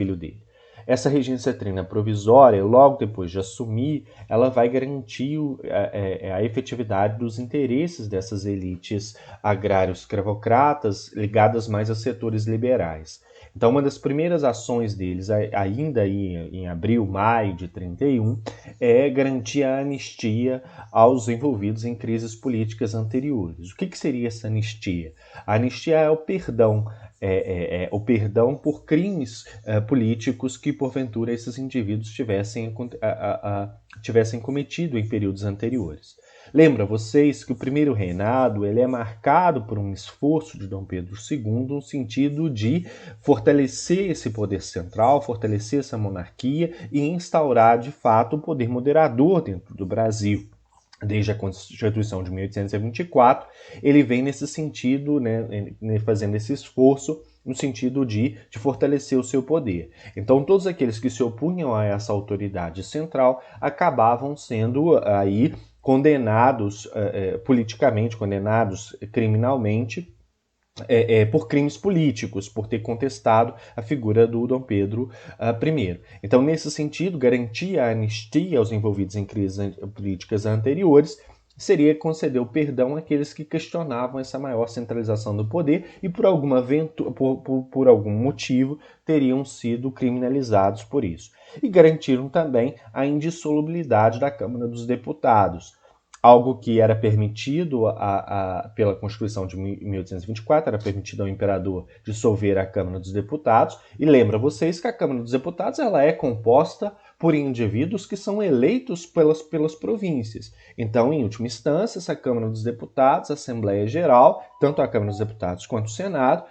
filho dele. Essa regência trina provisória, logo depois de assumir, ela vai garantir a efetividade dos interesses dessas elites agrários escravocratas ligadas mais a setores liberais. Então, uma das primeiras ações deles, ainda aí em abril, maio de 31, é garantir a anistia aos envolvidos em crises políticas anteriores. O que seria essa anistia? A anistia é o perdão o perdão por crimes políticos que, porventura, esses indivíduos tivessem cometido em períodos anteriores. Lembra vocês que o primeiro reinado ele é marcado por um esforço de Dom Pedro II no sentido de fortalecer esse poder central, fortalecer essa monarquia e instaurar, de fato, o poder moderador dentro do Brasil. Desde a Constituição de 1824, ele vem nesse sentido, fazendo esse esforço no sentido de fortalecer o seu poder. Então, todos aqueles que se opunham a essa autoridade central acabavam sendo aí condenados politicamente, condenados criminalmente, por crimes políticos, por ter contestado a figura do Dom Pedro I. Então, nesse sentido, garantir a anistia aos envolvidos em crises políticas anteriores seria conceder o perdão àqueles que questionavam essa maior centralização do poder e, por algum motivo, teriam sido criminalizados por isso. E garantiram também a indissolubilidade da Câmara dos Deputados, algo que era permitido pela Constituição de 1824, era permitido ao imperador dissolver a Câmara dos Deputados. E lembra vocês que a Câmara dos Deputados ela é composta por indivíduos que são eleitos pelas províncias. Então, em última instância, essa Câmara dos Deputados, a Assembleia Geral, tanto a Câmara dos Deputados quanto o Senado,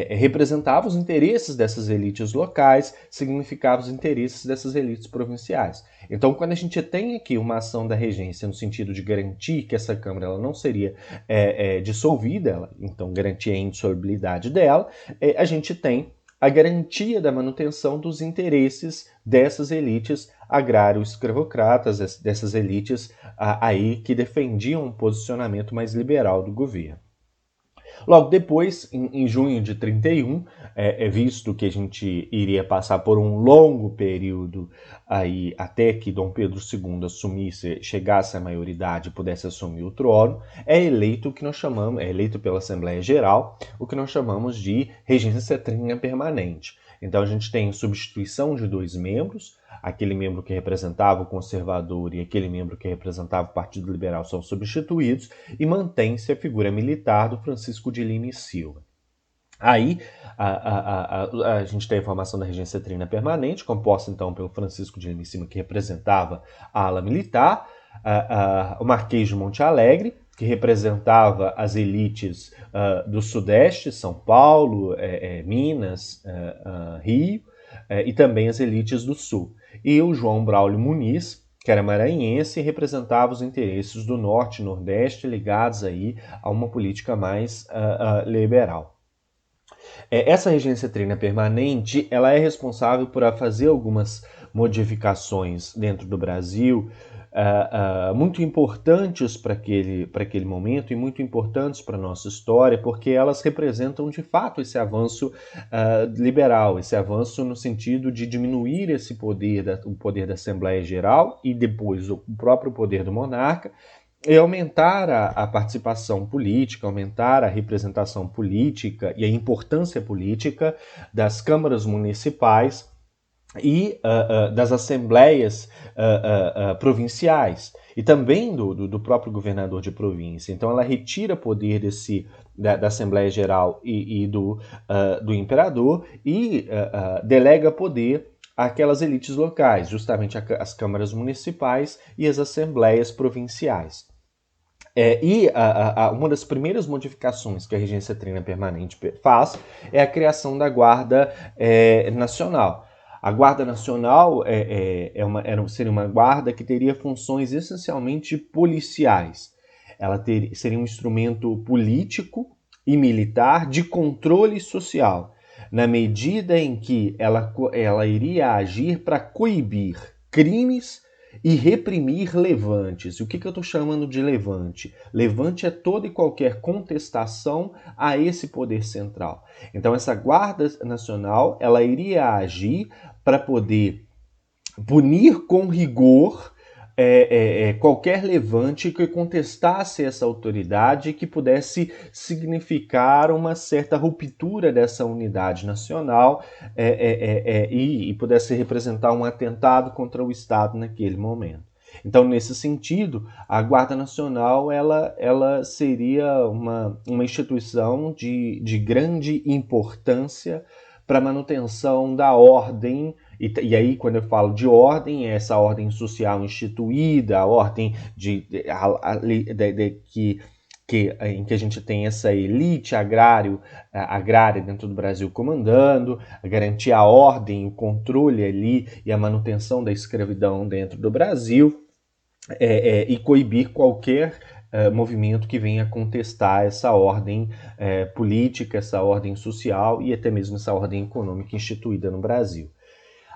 representava os interesses dessas elites locais, significava os interesses dessas elites provinciais. Então, quando a gente tem aqui uma ação da regência no sentido de garantir que essa Câmara ela não seria dissolvida, então garantir a indissolubilidade dela, a gente tem a garantia da manutenção dos interesses dessas elites agrário-escravocratas, dessas elites aí que defendiam um posicionamento mais liberal do governo. Logo depois, em junho de 31, visto que a gente iria passar por um longo período aí, até que Dom Pedro II chegasse à maioridade e pudesse assumir o trono, é eleito pela Assembleia Geral, o que nós chamamos de regência trina permanente. Então a gente tem substituição de 2 membros, aquele membro que representava o conservador e aquele membro que representava o Partido Liberal são substituídos e mantém-se a figura militar do Francisco de Lima e Silva. Aí a gente tem a formação da regência trina permanente, composta então pelo Francisco de Lima e Silva, que representava a ala militar, o Marquês de Monte Alegre, que representava as elites do Sudeste, São Paulo, Minas, Rio, e também as elites do Sul. E o João Braulio Muniz, que era maranhense, representava os interesses do Norte e Nordeste ligados aí a uma política mais liberal. Essa regência trina permanente ela é responsável por fazer algumas modificações dentro do Brasil muito importantes para aquele momento e muito importantes para a nossa história, porque elas representam de fato esse avanço liberal, esse avanço no sentido de diminuir o poder da Assembleia Geral e depois o próprio poder do monarca, e aumentar a participação política, aumentar a representação política e a importância política das câmaras municipais e das assembleias provinciais e também do próprio governador de província. Então ela retira poder da Assembleia Geral e do imperador e delega poder àquelas elites locais, justamente as câmaras municipais e as assembleias provinciais. Uma das primeiras modificações que a regência trina permanente faz é a criação da Guarda Nacional. A Guarda Nacional seria uma guarda que teria funções essencialmente policiais. Ela seria um instrumento político e militar de controle social, na medida em que ela iria agir para coibir crimes e reprimir levantes. E o que eu estou chamando de levante? Levante é toda e qualquer contestação a esse poder central. Então, essa Guarda Nacional, ela iria agir para poder punir com rigor qualquer levante que contestasse essa autoridade, que pudesse significar uma certa ruptura dessa unidade nacional e pudesse representar um atentado contra o Estado naquele momento. Então, nesse sentido, a Guarda Nacional ela seria uma instituição de grande importância para a manutenção da ordem. E aí, quando eu falo de ordem, é essa ordem social instituída, a ordem em que a gente tem essa elite agrária dentro do Brasil comandando, garantir a ordem, o controle ali e a manutenção da escravidão dentro do Brasil, e coibir qualquer movimento que venha contestar essa ordem política, essa ordem social e até mesmo essa ordem econômica instituída no Brasil.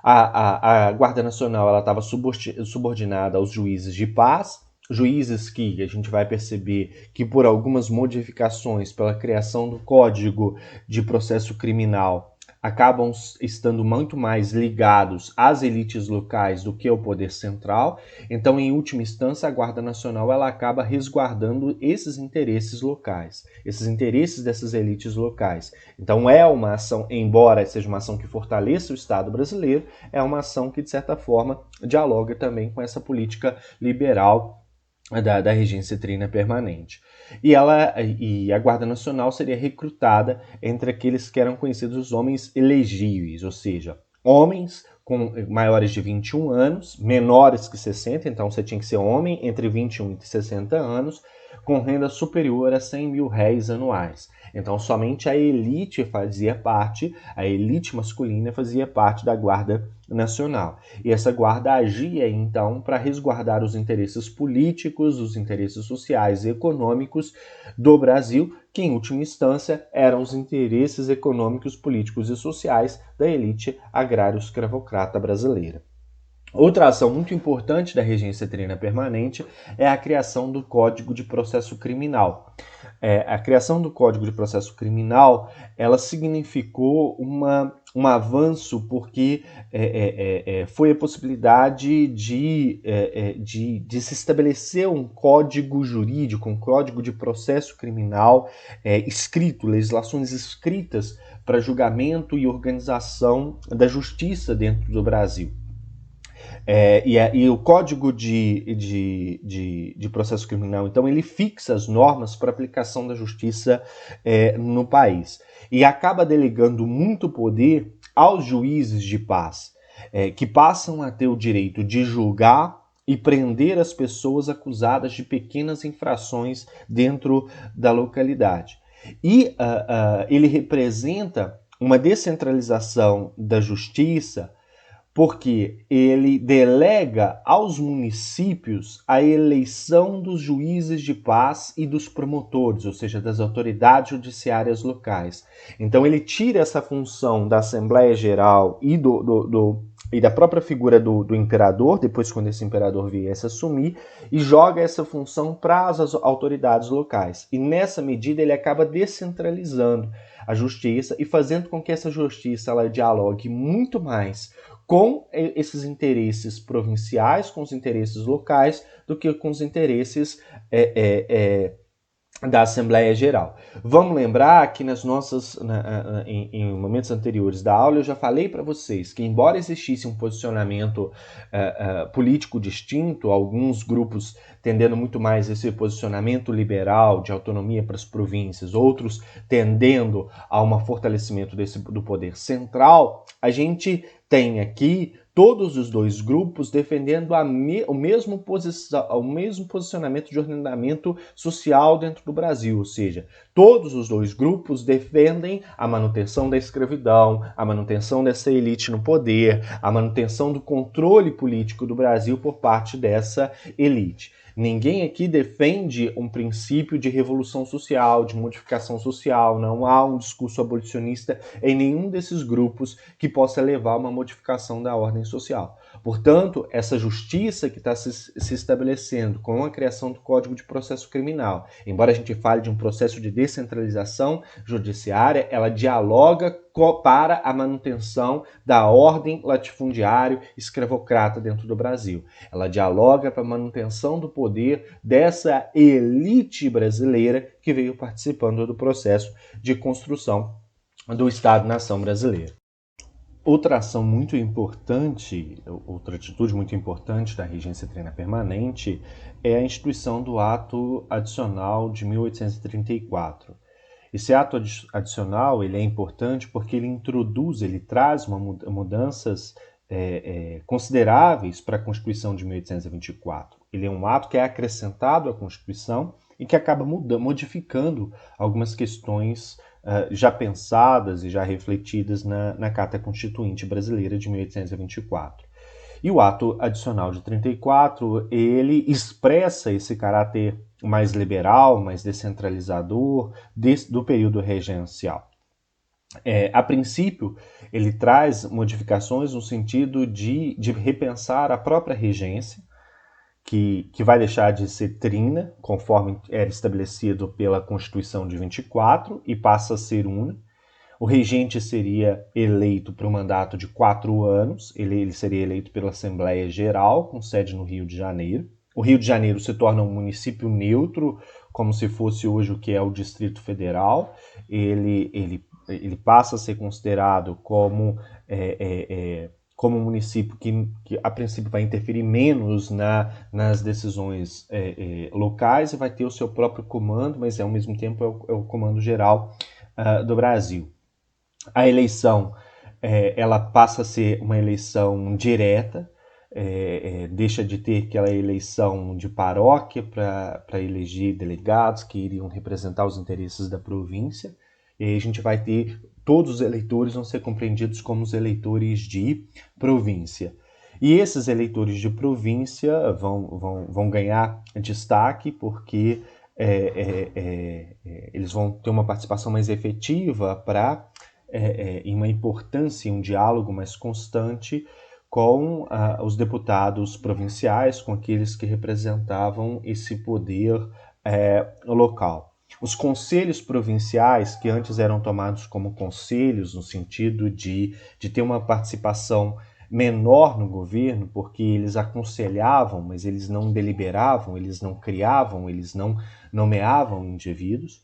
A Guarda Nacional estava subordinada aos juízes de paz, juízes que a gente vai perceber que por algumas modificações, pela criação do Código de Processo Criminal, acabam estando muito mais ligados às elites locais do que ao poder central. Então, em última instância, a Guarda Nacional ela acaba resguardando esses interesses locais, esses interesses dessas elites locais. Então, é uma ação, embora seja uma ação que fortaleça o Estado brasileiro, é uma ação que, de certa forma, dialoga também com essa política liberal da regência trina permanente. E a Guarda Nacional seria recrutada entre aqueles que eram conhecidos os homens elegíveis, ou seja, homens com maiores de 21 anos, menores que 60, então você tinha que ser homem entre 21 e 60 anos, com renda superior a 100 mil réis anuais. Então somente a elite a elite masculina fazia parte da Guarda Nacional. E essa guarda agia, então, para resguardar os interesses políticos, os interesses sociais e econômicos do Brasil, que, em última instância, eram os interesses econômicos, políticos e sociais da elite agrário-escravocrata brasileira. Outra ação muito importante da regência trina permanente é a criação do Código de Processo Criminal. A criação do Código de Processo Criminal ela significou um avanço porque foi a possibilidade de se estabelecer um código jurídico, um código de processo criminal escrito, legislações escritas para julgamento e organização da justiça dentro do Brasil. E o Código de Processo Criminal, então, ele fixa as normas para aplicação da justiça no país. E acaba delegando muito poder aos juízes de paz, que passam a ter o direito de julgar e prender as pessoas acusadas de pequenas infrações dentro da localidade. E ele representa uma descentralização da justiça, porque ele delega aos municípios a eleição dos juízes de paz e dos promotores, ou seja, das autoridades judiciárias locais. Então ele tira essa função da Assembleia Geral e da própria figura do imperador, depois quando esse imperador viesse assumir, e joga essa função para as autoridades locais. E nessa medida ele acaba descentralizando a justiça e fazendo com que essa justiça ela dialogue muito mais com esses interesses provinciais, com os interesses locais, do que com os interesses da Assembleia Geral. Vamos lembrar que em momentos anteriores da aula eu já falei para vocês que, embora existisse um posicionamento político distinto, alguns grupos tendendo muito mais esse posicionamento liberal de autonomia para as províncias, outros tendendo a um fortalecimento do poder central, a gente tem aqui todos os dois grupos defendendo o mesmo posicionamento de ordenamento social dentro do Brasil, ou seja, todos os dois grupos defendem a manutenção da escravidão, a manutenção dessa elite no poder, a manutenção do controle político do Brasil por parte dessa elite. Ninguém aqui defende um princípio de revolução social, de modificação social. Não há um discurso abolicionista em nenhum desses grupos que possa levar a uma modificação da ordem social. Portanto, essa justiça que está se estabelecendo com a criação do Código de Processo Criminal, embora a gente fale de um processo de descentralização judiciária, ela dialoga para a manutenção da ordem latifundiário-escravocrata dentro do Brasil. Ela dialoga para a manutenção do poder dessa elite brasileira que veio participando do processo de construção do Estado-nação brasileiro. Outra ação muito importante, outra atitude muito importante da regência trienal permanente é a instituição do Ato Adicional de 1834. Esse ato adicional ele é importante porque ele traz mudanças consideráveis para a Constituição de 1824. Ele é um ato que é acrescentado à Constituição e que acaba modificando algumas questões já pensadas e já refletidas na Carta Constituinte Brasileira de 1824. E o ato adicional de 34, ele expressa esse caráter mais liberal, mais descentralizador do período regencial. A princípio, ele traz modificações no sentido de repensar a própria regência, que vai deixar de ser trina, conforme era estabelecido pela Constituição de 24, e passa a ser una. O regente seria eleito para um mandato de 4 anos, ele seria eleito pela Assembleia Geral, com sede no Rio de Janeiro. O Rio de Janeiro se torna um município neutro, como se fosse hoje o que é o Distrito Federal. Ele passa a ser considerado como um município que a princípio vai interferir menos nas decisões locais e vai ter o seu próprio comando, mas ao mesmo tempo é o comando geral do Brasil. A eleição ela passa a ser uma eleição direta, deixa de ter aquela eleição de paróquia para eleger delegados que iriam representar os interesses da província. E aí a gente vai ter, todos os eleitores vão ser compreendidos como os eleitores de província. E esses eleitores de província vão ganhar destaque porque eles vão ter uma participação mais efetiva e uma importância, um diálogo mais constante com os deputados provinciais, com aqueles que representavam esse poder local. Os conselhos provinciais, que antes eram tomados como conselhos, no sentido de ter uma participação menor no governo, porque eles aconselhavam, mas eles não deliberavam, eles não criavam, eles não nomeavam indivíduos.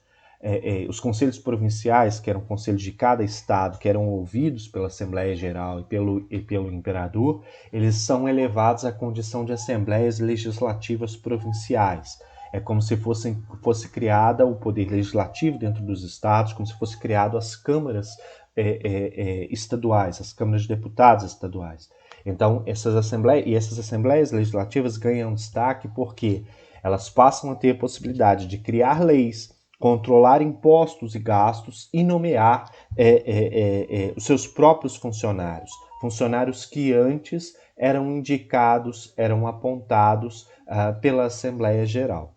Os conselhos provinciais, que eram conselhos de cada estado, que eram ouvidos pela Assembleia Geral e pelo imperador, eles são elevados à condição de assembleias legislativas provinciais. É como se fosse criada o poder legislativo dentro dos estados, como se fosse criado as câmaras estaduais, as câmaras de deputados estaduais. Então, essas assembleias legislativas ganham destaque porque elas passam a ter a possibilidade de criar leis, controlar impostos e gastos e nomear os seus próprios funcionários que antes eram indicados, eram apontados pela Assembleia Geral.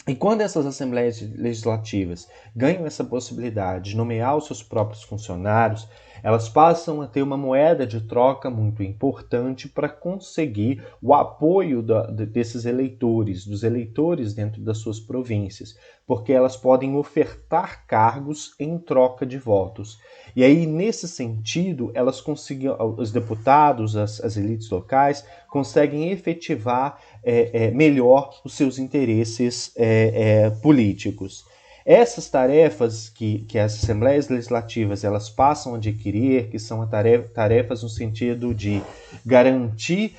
E quando essas assembleias legislativas ganham essa possibilidade de nomear os seus próprios funcionários, elas passam a ter uma moeda de troca muito importante para conseguir o apoio desses eleitores, dos eleitores dentro das suas províncias, porque elas podem ofertar cargos em troca de votos. E aí, nesse sentido, os deputados, as elites locais, conseguem efetivar melhor os seus interesses políticos. Essas tarefas que as assembleias legislativas elas passam a adquirir, que são tarefas no sentido de garantir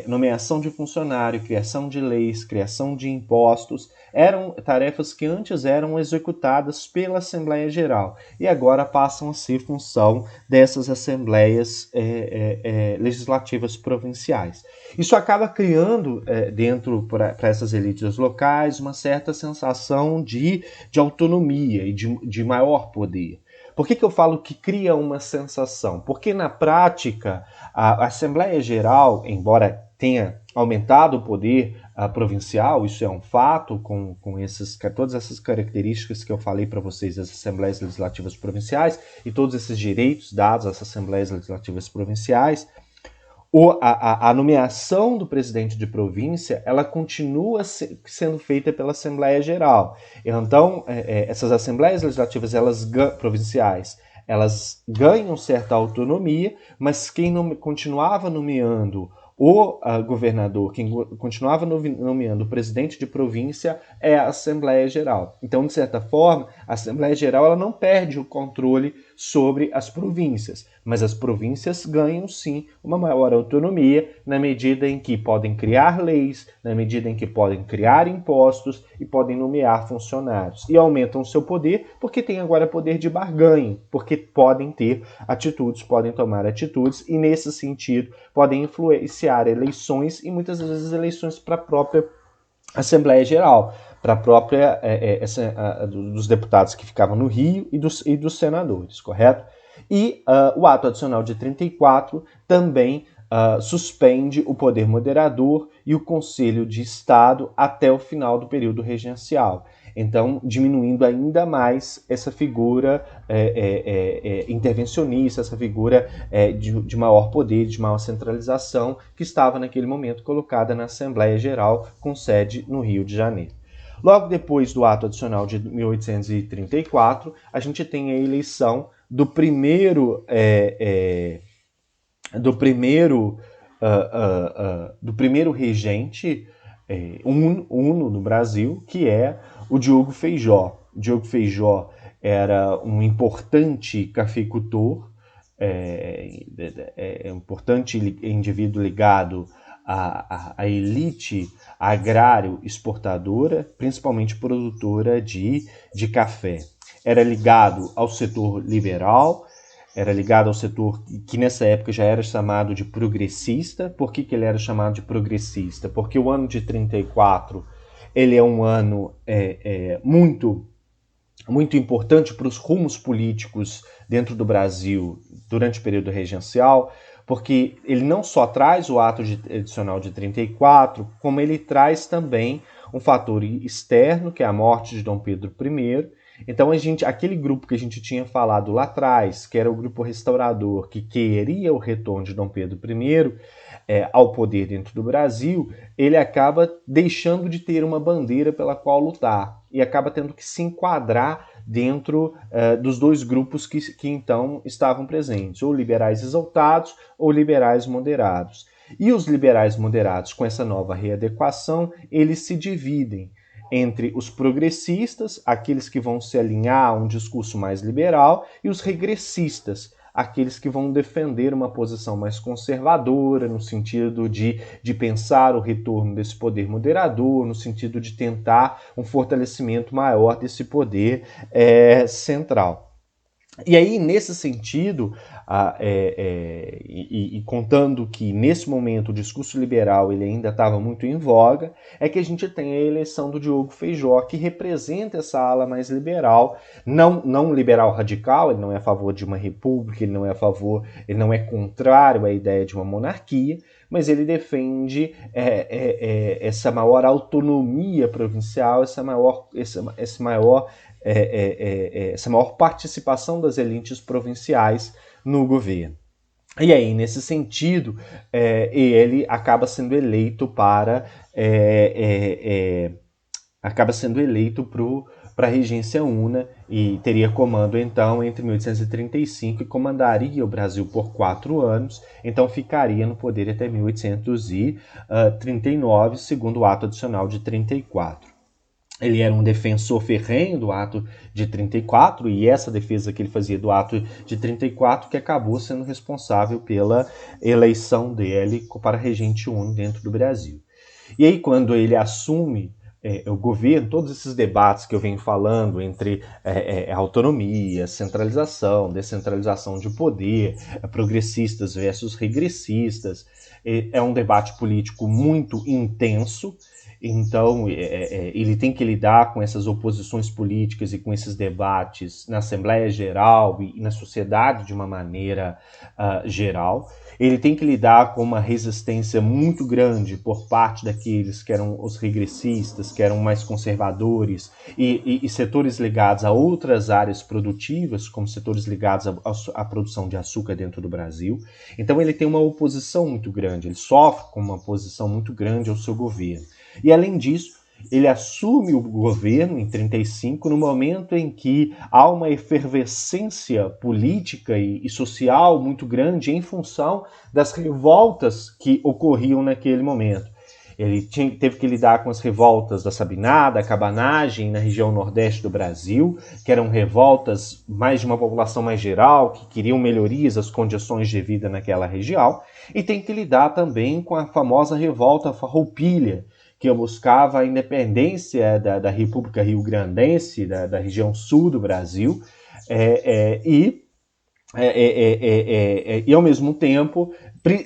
nomeação de funcionário, criação de leis, criação de impostos, eram tarefas que antes eram executadas pela Assembleia Geral e agora passam a ser função dessas assembleias legislativas provinciais. Isso acaba criando dentro para essas elites locais uma certa sensação de autonomia e de maior poder. Por que eu falo que cria uma sensação? Porque na prática a Assembleia Geral, embora tenha aumentado o poder provincial, isso é um fato, com todas essas características que eu falei para vocês das Assembleias Legislativas Provinciais e todos esses direitos dados às Assembleias Legislativas Provinciais, a nomeação do presidente de província, ela continua sendo feita pela Assembleia Geral. Então, essas Assembleias Legislativas provinciais, elas ganham certa autonomia, mas quem continuava nomeando o governador, quem continuava nomeando o presidente de província é a Assembleia Geral. Então, de certa forma, a Assembleia Geral ela não perde o controle sobre as províncias, mas as províncias ganham sim uma maior autonomia na medida em que podem criar leis, na medida em que podem criar impostos e podem nomear funcionários. E aumentam o seu poder porque têm agora poder de barganha, porque podem ter atitudes, podem tomar atitudes e, nesse sentido, podem influenciar eleições e muitas vezes eleições para a própria Assembleia Geral, para a própria dos deputados que ficavam no Rio e dos senadores, correto? E o ato adicional de 34 também suspende o poder moderador e o Conselho de Estado até o final do período regencial. Então, diminuindo ainda mais essa figura intervencionista, essa figura de maior poder, de maior centralização, que estava naquele momento colocada na Assembleia Geral, com sede no Rio de Janeiro. Logo depois do ato adicional de 1834, a gente tem a eleição do primeiro regente uno no Brasil, que é o Diogo Feijó. Diogo Feijó era um importante cafeicultor, importante indivíduo ligado à elite agrário exportadora, principalmente produtora de café. Era ligado ao setor liberal, era ligado ao setor que nessa época já era chamado de progressista. Por que ele era chamado de progressista? Porque o ano de 34 ele é um ano muito importante para os rumos políticos dentro do Brasil durante o período regencial, porque ele não só traz o ato adicional de 34, como ele traz também um fator externo, que é a morte de Dom Pedro I. Então, aquele grupo que a gente tinha falado lá atrás, que era o grupo restaurador, que queria o retorno de Dom Pedro I ao poder dentro do Brasil, ele acaba deixando de ter uma bandeira pela qual lutar e acaba tendo que se enquadrar dentro dos dois grupos que então estavam presentes, ou liberais exaltados ou liberais moderados. E os liberais moderados, com essa nova readequação, eles se dividem entre os progressistas, aqueles que vão se alinhar a um discurso mais liberal, e os regressistas, aqueles que vão defender uma posição mais conservadora, no sentido de pensar o retorno desse poder moderador, no sentido de tentar um fortalecimento maior desse poder central. E aí, nesse sentido, contando que nesse momento o discurso liberal ele ainda estava muito em voga, é que a gente tem a eleição do Diogo Feijó, que representa essa ala mais liberal, não liberal radical, ele não é a favor de uma república, ele não é contrário à ideia de uma monarquia, mas ele defende essa maior autonomia provincial, essa maior participação das elites provinciais no governo. E aí, nesse sentido, ele acaba sendo eleito para a regência una e teria comando, então, entre 1835 e comandaria o Brasil por 4 anos, então ficaria no poder até 1839, segundo o ato adicional de 34. Ele era um defensor ferrenho do ato de 34, e essa defesa que ele fazia do ato de 34 que acabou sendo responsável pela eleição dele para regente uno dentro do Brasil. E aí, quando ele assume o governo, todos esses debates que eu venho falando entre autonomia, centralização, descentralização de poder, progressistas versus regressistas, é um debate político muito intenso. Então, ele tem que lidar com essas oposições políticas e com esses debates na Assembleia Geral e na sociedade de uma maneira geral. Ele tem que lidar com uma resistência muito grande por parte daqueles que eram os regressistas, que eram mais conservadores, e setores ligados a outras áreas produtivas, como setores ligados à produção de açúcar dentro do Brasil. Então ele tem uma oposição muito grande, ele sofre com uma oposição muito grande ao seu governo. E além disso, ele assume o governo em 1935, no momento em que há uma efervescência política e social muito grande em função das revoltas que ocorriam naquele momento. Ele teve que lidar com as revoltas da Sabinada, da Cabanagem, na região nordeste do Brasil, que eram revoltas mais de uma população mais geral, que queriam melhorias das condições de vida naquela região, e tem que lidar também com a famosa revolta farroupilha, que buscava a independência da República Rio-Grandense, da região sul do Brasil, e ao mesmo tempo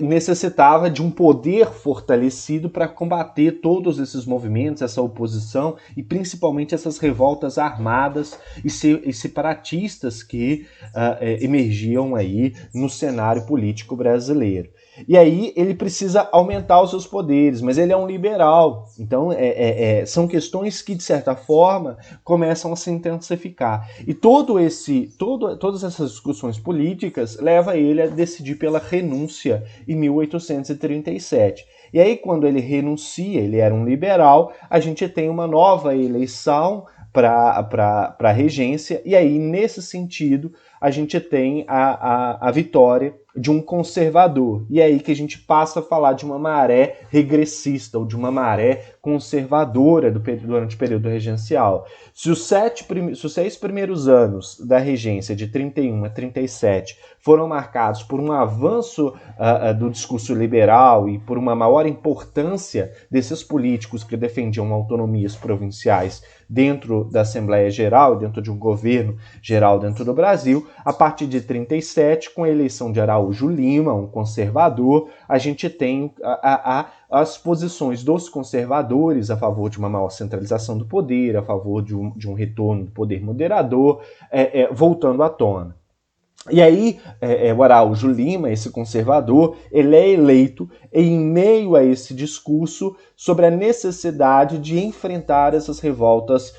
necessitava de um poder fortalecido para combater todos esses movimentos, essa oposição e principalmente essas revoltas armadas e separatistas que emergiam aí no cenário político brasileiro. E aí ele precisa aumentar os seus poderes, mas ele é um liberal. Então são questões que, de certa forma, começam a se intensificar. E todas essas discussões políticas levam ele a decidir pela renúncia em 1837. E aí, quando ele renuncia, ele era um liberal, a gente tem uma nova eleição para a regência, e aí, nesse sentido, a gente tem a vitória de um conservador. E é aí que a gente passa a falar de uma maré regressista, ou de uma maré conservadora durante o período regencial. Se os 6 primeiros anos da regência, de 31 a 37, foram marcados por um avanço do discurso liberal e por uma maior importância desses políticos que defendiam autonomias provinciais dentro da Assembleia Geral, dentro de um governo geral dentro do Brasil, a partir de 37, com a eleição de Araújo Lima, um conservador, a gente tem as posições dos conservadores a favor de uma maior centralização do poder, a favor de um retorno do poder moderador, voltando à tona. E aí, o Araújo Lima, esse conservador, ele é eleito em meio a esse discurso sobre a necessidade de enfrentar essas revoltas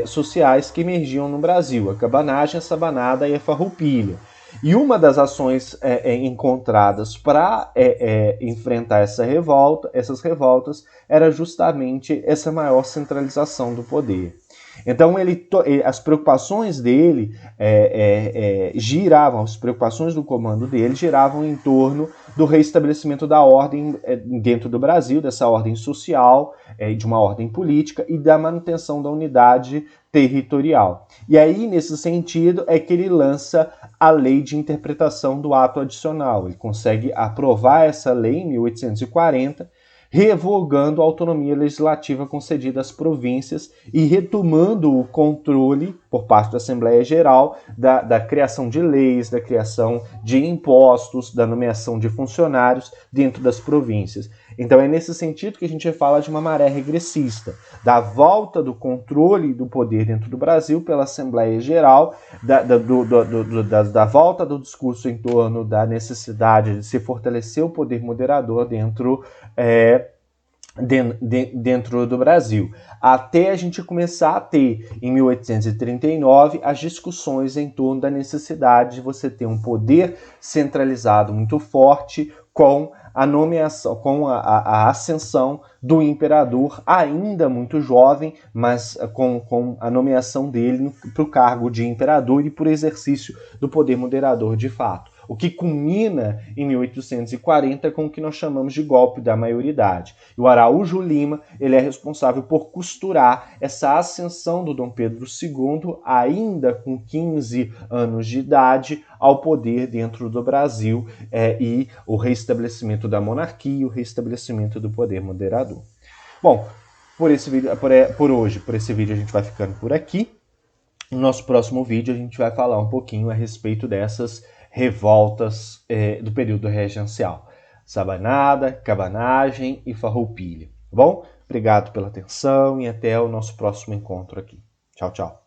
sociais que emergiam no Brasil, a cabanagem, a sabanada e a farroupilha. E uma das ações encontradas para enfrentar essas revoltas era justamente essa maior centralização do poder. Então as preocupações dele as preocupações do comando dele giravam em torno do reestabelecimento da ordem dentro do Brasil, dessa ordem social, de uma ordem política e da manutenção da unidade territorial. E aí, nesse sentido, é que ele lança a lei de interpretação do ato adicional. Ele consegue aprovar essa lei em 1840, revogando a autonomia legislativa concedida às províncias e retomando o controle, por parte da Assembleia Geral, da criação de leis, da criação de impostos, da nomeação de funcionários dentro das províncias. Então é nesse sentido que a gente fala de uma maré regressista, da volta do controle do poder dentro do Brasil pela Assembleia Geral, da volta do discurso em torno da necessidade de se fortalecer o poder moderador dentro do Brasil, até a gente começar a ter, em 1839, as discussões em torno da necessidade de você ter um poder centralizado muito forte com a nomeação, com a ascensão do imperador, ainda muito jovem, mas com a nomeação dele para o cargo de imperador e por exercício do poder moderador de fato. O que culmina em 1840 com o que nós chamamos de golpe da maioridade. E o Araújo Lima, ele é responsável por costurar essa ascensão do Dom Pedro II, ainda com 15 anos de idade, ao poder dentro do Brasil e o reestabelecimento da monarquia, o reestabelecimento do poder moderador. Bom, por esse vídeo a gente vai ficando por aqui. No nosso próximo vídeo a gente vai falar um pouquinho a respeito dessas revoltas do período regencial. Sabanada, cabanagem e farroupilha. bom? Obrigado pela atenção e até o nosso próximo encontro aqui. Tchau, tchau.